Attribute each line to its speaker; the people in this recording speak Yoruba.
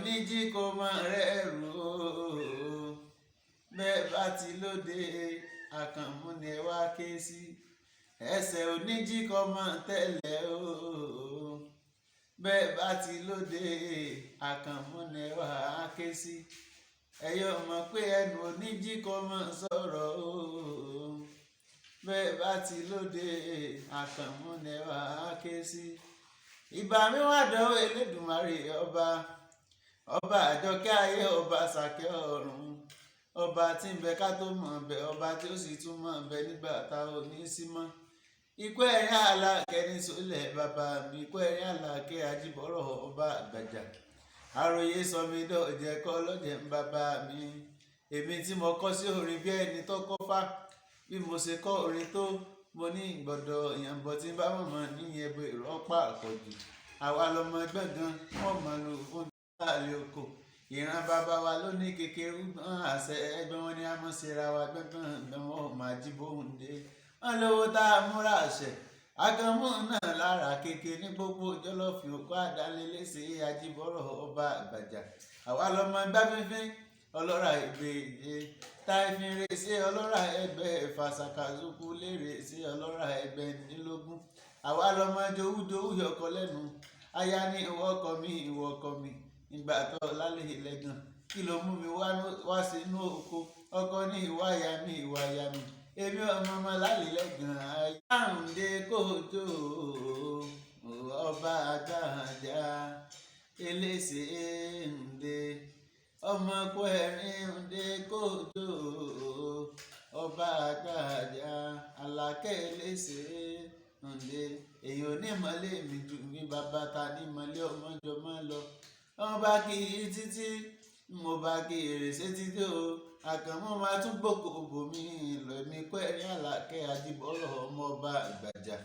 Speaker 1: oníjí kò mọ rẹ́rù o bẹ́ẹ̀ bá ti lóde Àkànmú ni ẹ wá ké sí. Ẹsẹ̀ oníjí kò mọ tẹ́lẹ̀ o bẹ́ẹ̀ bá ti lóde Àkànmú ni ẹ wá ké sí. Ẹ̀yọ́ mọ̀ pé ẹnu oníjí kò mọ sọ̀rọ̀ o bẹ́ẹ̀ bá ti lóde Àkànmú ni ẹ wá ké sí. Ìbà mi wá dọ́wọ́ Elédùmarè ọba àjọkẹ́ ayé ọba àṣàkẹ́ ọ̀run ọba tí ń bẹ ká tó mọ̀ bẹ ọba tí ó sì tún mọ̀ bẹ nígbà tá ò ní sí mọ́. Ikú ẹ̀rín Àlàkẹ́ ní sólẹ̀ bàbá mi ikú ẹ̀rín Àlàkẹ́ Ajíbọ́rọ̀ ọba àgbàjà àròyé sọmi dọ̀jẹ̀ kọ́ lọ́jẹ̀ ń bàbá mi. Èmi tí mo kọ́ sí orin bí ẹni tó kọ́ fá bí mo ṣe kọ́ orin tó mo ní ìgbọ̀dọ̀ ìyànbọ̀ tí bá mọ̀mọ́ níyẹn bó ìrọ́pà àkọ́jù. Àwa lọmọ gbọ̀ngàn wọ́n mọ̀ lò fún ìdílé oko. Ìran bàbá wa ló ní kékeré gbọ́n àṣẹ ẹgbẹ́ wọn ni a mọ̀ síra wa gbọ́ngàn wọn máa jí bóun dé. Wọ́n lówó tá a múra àṣẹ Àkànmú náà lára kékeré ní gbogbo jọlọ́fì òkú àdálélẹ́sẹ̀ Ajíbọ́rọ̀ ọba àgbàjà. Àwa lọmọ gbáfífín ọlọ́ra ìgbèje táìfínre sí ọlọ́ra ẹgbẹ́ fàṣàkàzùkú lérè sí ọlọ́ra ẹgbẹ́ nílógún. Àwa lọmọ jowújowú yọkọ lẹ́nu aya ní ìwọ ọkọ mi ìwọ ọkọ mi ìgbà tó lálẹ́ lẹ́gàn kí ló mú mi wá sínú oko ọkọ ní ìwà aya mi ìwà aya mi èmi ọmọ ọmọ lálẹ́ lẹ́gàn ayáǹde kòjó ọba àgbàjà eléṣe ǹde ọmọ Kwẹ̀rín ǹde kòjó ọba àgbàjà Àlàkẹ́ eléṣe ǹde. Èyí ò ní mọ́lẹ̀ mi jù mí bàbá ta ní mọ́lẹ̀ ọmọjọ máa lọ. Wọ́n bá kí i títí mo bá kí èrèsé títí o Àkànmú máa tún gbòkó bòmí lọ. Èmi Kwẹ̀rín Àlàkẹ́ Ajíbọ́rọ̀ ọmọ ọba àgbàjà.